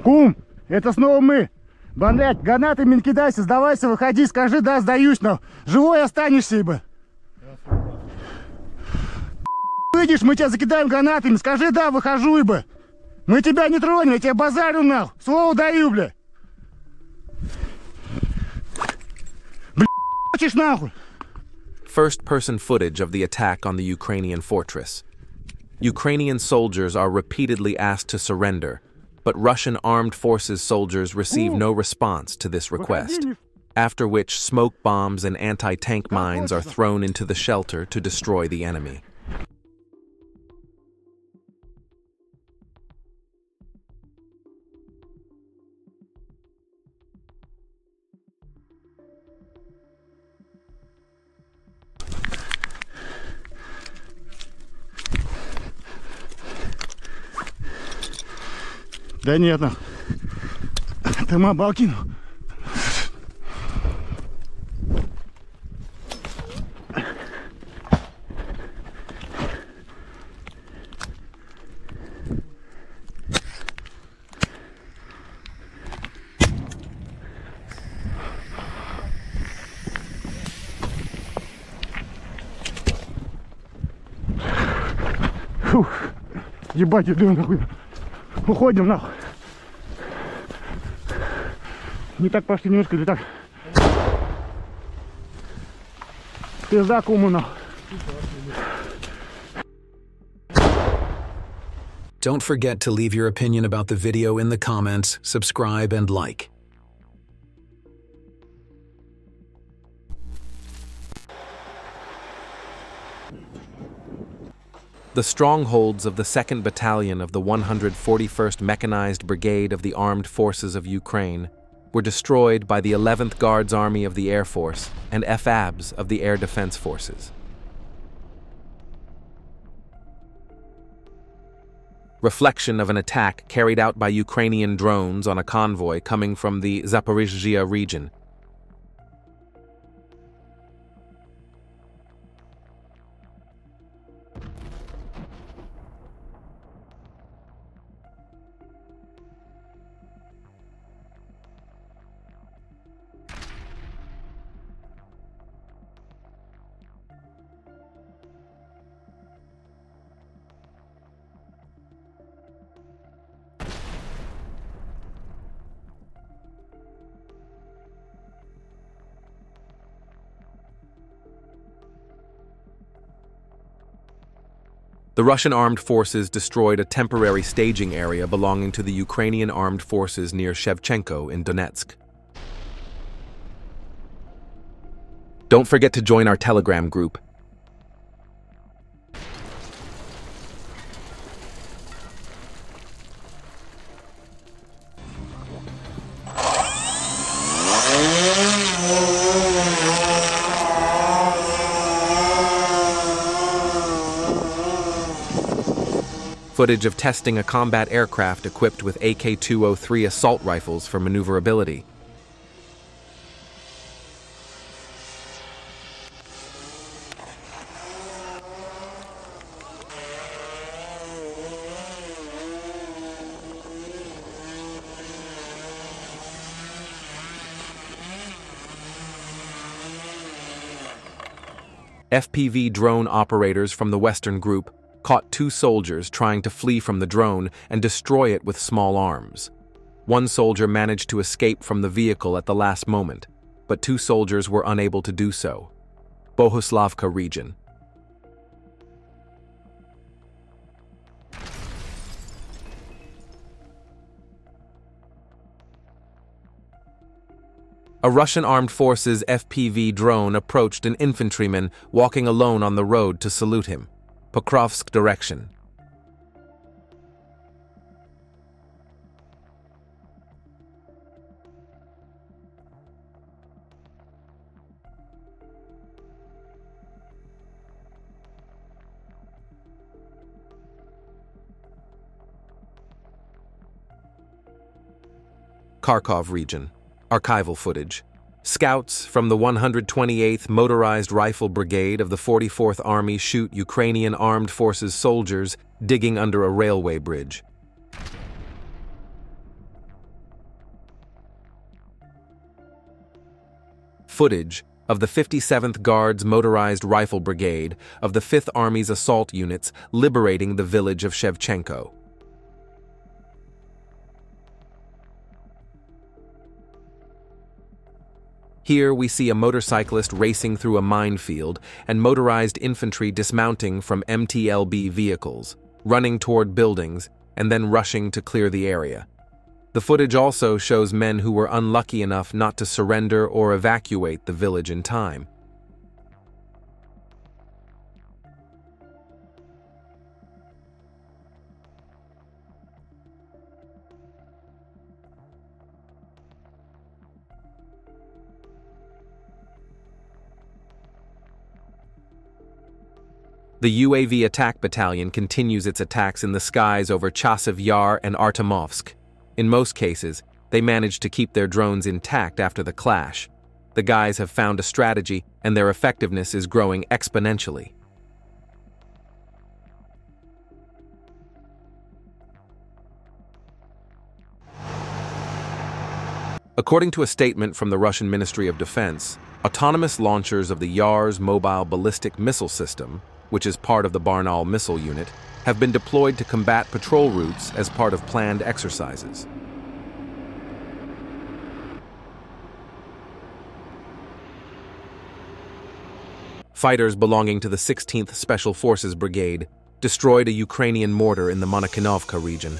Кум, это снова мы. Блять, гранатами не кидайся, сдавайся, выходи, скажи, да, сдаюсь, но живой останешься, ибо. Выйдешь, мы тебя закидаем гранатами, скажи, да, выхожу, ибо. Мы тебя не тронем, я тебя базарю, нахуй, слово даю, бля. Бля, хочешь, нахуй. First-person footage of the attack on the Ukrainian fortress. Ukrainian soldiers are repeatedly asked to surrender, but Russian armed forces soldiers receive no response to this request, after which smoke bombs and anti-tank mines are thrown into the shelter to destroy the enemy. Да нет, нахуй. Ты мобал кинул. Фух. Ебать, иду нахуй. Уходим, нахуй. Не так пошли немножко, или так. Пизда, куму, нахуй. Don't forget to leave your opinion about the video in the comments, subscribe, and like. The strongholds of the 2nd Battalion of the 141st Mechanized Brigade of the Armed Forces of Ukraine were destroyed by the 11th Guards Army of the Air Force and FABs of the Air Defense Forces. Reflection of an attack carried out by Ukrainian drones on a convoy coming from the Zaporizhzhia region. The Russian armed forces destroyed a temporary staging area belonging to the Ukrainian armed forces near Shevchenko in Donetsk. Don't forget to join our Telegram group. Footage of testing a combat aircraft equipped with AK-203 assault rifles for maneuverability. FPV drone operators from the Western Group caught 2 soldiers trying to flee from the drone and destroy it with small arms. One soldier managed to escape from the vehicle at the last moment, but 2 soldiers were unable to do so. Bohuslavka region. A Russian armed forces FPV drone approached an infantryman walking alone on the road to salute him. Pokrovsk direction. Kharkov region. Archival footage. Scouts from the 128th Motorized Rifle Brigade of the 44th Army shoot Ukrainian Armed Forces soldiers digging under a railway bridge. Footage of the 57th Guards Motorized Rifle Brigade of the 5th Army's assault units liberating the village of Shevchenko. Here we see a motorcyclist racing through a minefield and motorized infantry dismounting from MTLB vehicles, running toward buildings, and then rushing to clear the area. The footage also shows men who were unlucky enough not to surrender or evacuate the village in time. The UAV attack battalion continues its attacks in the skies over Chasiv Yar and Artemovsk. In most cases, they manage to keep their drones intact after the clash. The guys have found a strategy, and their effectiveness is growing exponentially. According to a statement from the Russian Ministry of Defense, autonomous launchers of the Yar's mobile ballistic missile system, which is part of the Barnaul missile unit, have been deployed to combat patrol routes as part of planned exercises. Fighters belonging to the 16th Special Forces Brigade destroyed a Ukrainian mortar in the Monokinovka region.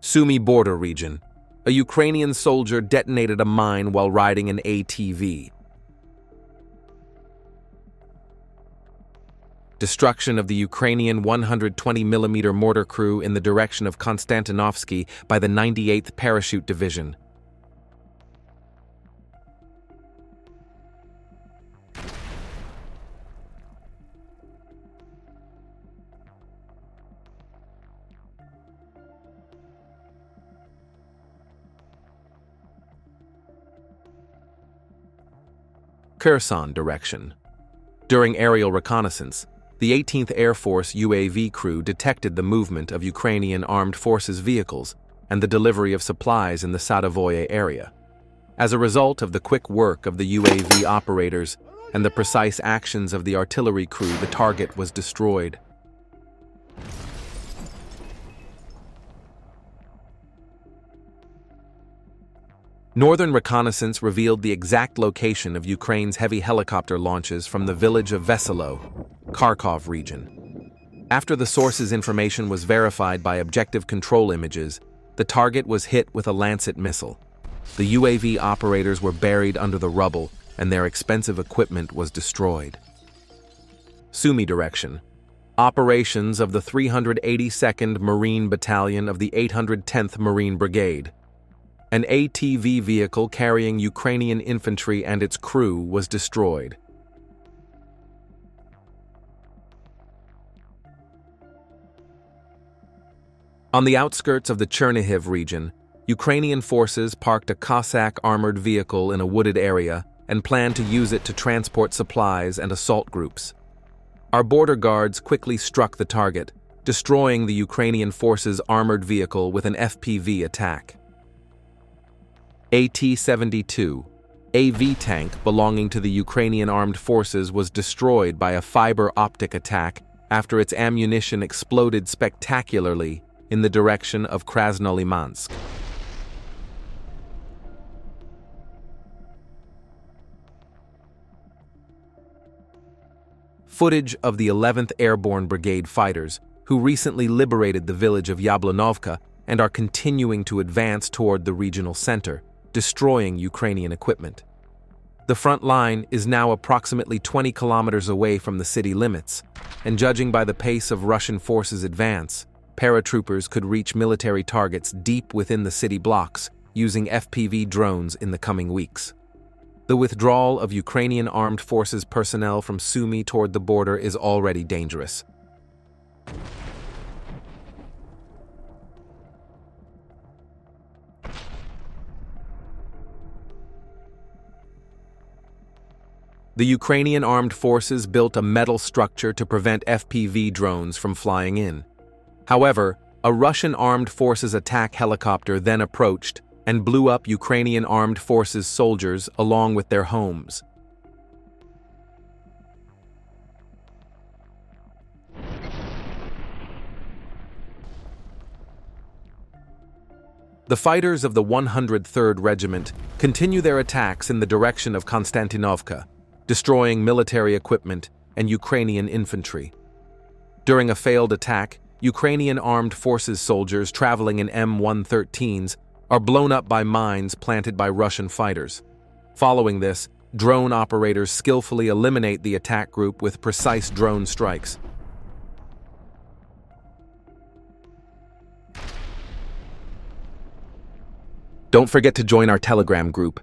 Sumy border region. A Ukrainian soldier detonated a mine while riding an ATV. Destruction of the Ukrainian 120mm mortar crew in the direction of Konstantinovsky by the 98th Parachute Division. Kherson direction. During aerial reconnaissance, the 18th Air Force UAV crew detected the movement of Ukrainian armed forces vehicles and the delivery of supplies in the Sadovoye area. As a result of the quick work of the UAV operators and the precise actions of the artillery crew, the target was destroyed. Northern reconnaissance revealed the exact location of Ukraine's heavy helicopter launches from the village of Veselo, Kharkov region. After the source's information was verified by objective control images, the target was hit with a Lancet missile. The UAV operators were buried under the rubble, and their expensive equipment was destroyed. Sumy direction. Operations of the 382nd Marine Battalion of the 810th Marine Brigade. An ATV vehicle carrying Ukrainian infantry and its crew was destroyed. On the outskirts of the Chernihiv region, Ukrainian forces parked a Cossack armored vehicle in a wooded area and planned to use it to transport supplies and assault groups. Our border guards quickly struck the target, destroying the Ukrainian forces' armored vehicle with an FPV attack. AT-72, AV tank belonging to the Ukrainian armed forces, was destroyed by a fiber optic attack after its ammunition exploded spectacularly in the direction of Krasnolimansk. Footage of the 11th Airborne Brigade fighters, who recently liberated the village of Yablonovka and are continuing to advance toward the regional center, destroying Ukrainian equipment. The front line is now approximately 20 kilometers away from the city limits, and judging by the pace of Russian forces' advance, paratroopers could reach military targets deep within the city blocks using FPV drones in the coming weeks. The withdrawal of Ukrainian armed forces personnel from Sumy toward the border is already dangerous. The Ukrainian armed forces built a metal structure to prevent FPV drones from flying in. However, a Russian armed forces attack helicopter then approached and blew up Ukrainian armed forces soldiers along with their homes. The fighters of the 103rd Regiment continue their attacks in the direction of Konstantinovka, destroying military equipment and Ukrainian infantry. During a failed attack, Ukrainian armed forces soldiers traveling in M113s are blown up by mines planted by Russian fighters. Following this, drone operators skillfully eliminate the attack group with precise drone strikes. Don't forget to join our Telegram group.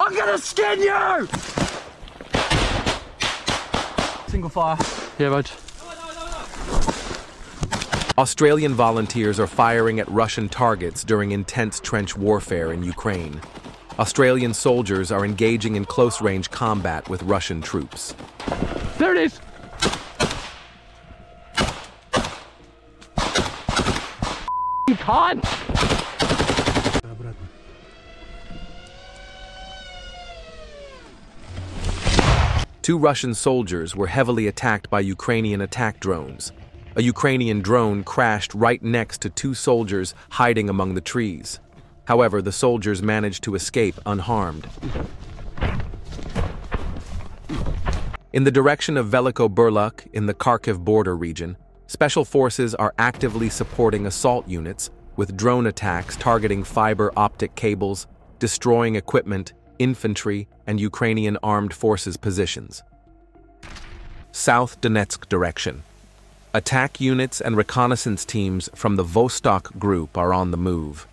I'm gonna skin you! Single fire. Yeah, Rog. Australian volunteers are firing at Russian targets during intense trench warfare in Ukraine. Australian soldiers are engaging in close-range combat with Russian troops. There it is! You can't! Two Russian soldiers were heavily attacked by Ukrainian attack drones. A Ukrainian drone crashed right next to two soldiers hiding among the trees. However, the soldiers managed to escape unharmed. In the direction of Veliko-Burluk in the Kharkiv border region, special forces are actively supporting assault units with drone attacks targeting fiber optic cables, destroying equipment, infantry, and Ukrainian armed forces positions. South Donetsk direction. Attack units and reconnaissance teams from the Vostok group are on the move.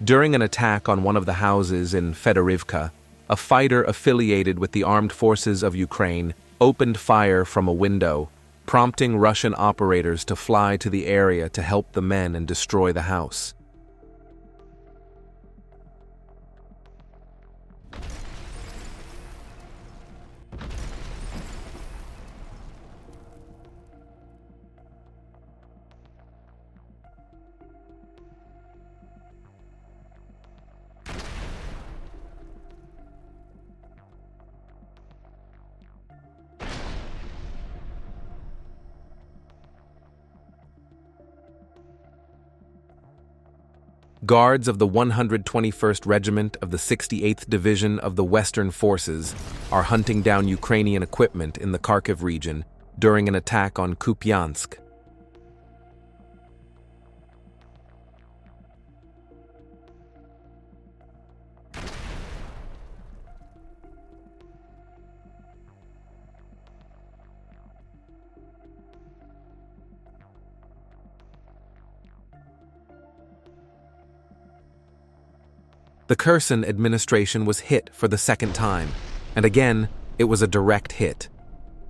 During an attack on one of the houses in Fedorivka, a fighter affiliated with the armed forces of Ukraine opened fire from a window, prompting Russian operators to fly to the area to help the men and destroy the house. Guards of the 121st Regiment of the 68th Division of the Western Forces are hunting down Ukrainian equipment in the Kharkiv region during an attack on Kupiansk. The Kherson administration was hit for the second time, and again, it was a direct hit.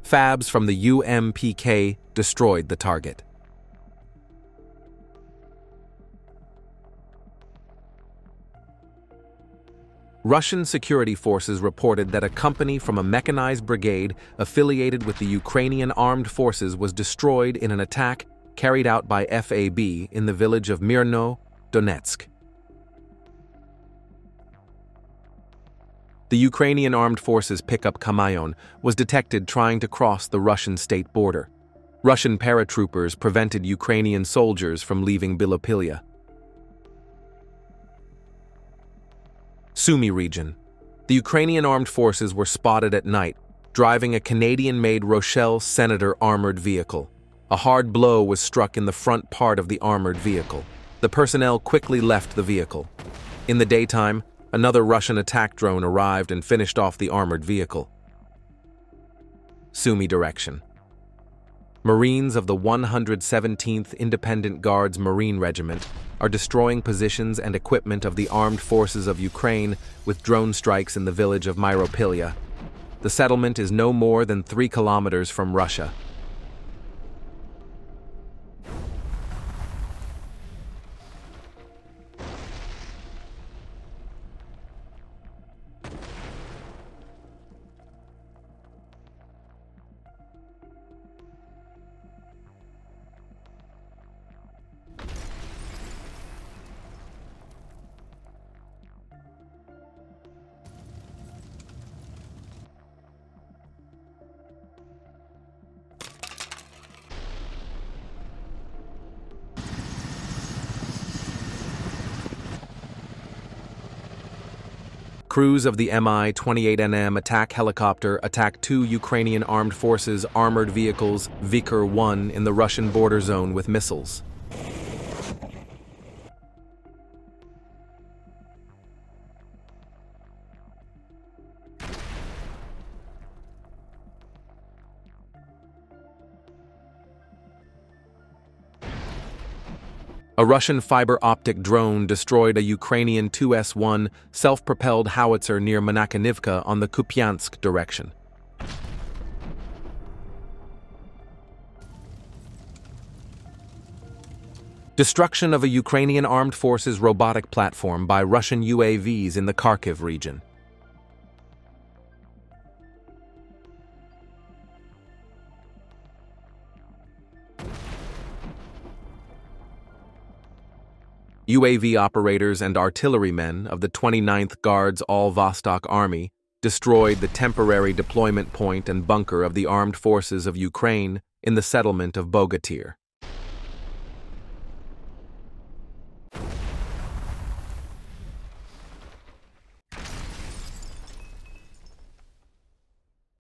Fabs from the UMPK destroyed the target. Russian security forces reported that a company from a mechanized brigade affiliated with the Ukrainian armed forces was destroyed in an attack carried out by FAB in the village of Mirno, Donetsk. The Ukrainian armed forces pickup Kamayon was detected trying to cross the Russian state border. Russian paratroopers prevented Ukrainian soldiers from leaving Bilopilia. Sumy region. The Ukrainian armed forces were spotted at night, driving a Canadian-made Rochelle Senator armored vehicle. A hard blow was struck in the front part of the armored vehicle. The personnel quickly left the vehicle. In the daytime, another Russian attack drone arrived and finished off the armored vehicle. Sumy direction. Marines of the 117th Independent Guards Marine Regiment are destroying positions and equipment of the armed forces of Ukraine with drone strikes in the village of Myropilya. The settlement is no more than 3 kilometers from Russia. Crews of the Mi-28NM attack helicopter attacked 2 Ukrainian armed forces armored vehicles Viker-1 in the Russian border zone with missiles. A Russian fiber-optic drone destroyed a Ukrainian 2S-1 self-propelled howitzer near Monakonivka on the Kupiansk direction. Destruction of a Ukrainian armed forces robotic platform by Russian UAVs in the Kharkiv region. UAV operators and artillerymen of the 29th Guards All-Vostok Army destroyed the temporary deployment point and bunker of the armed forces of Ukraine in the settlement of Bogatyr.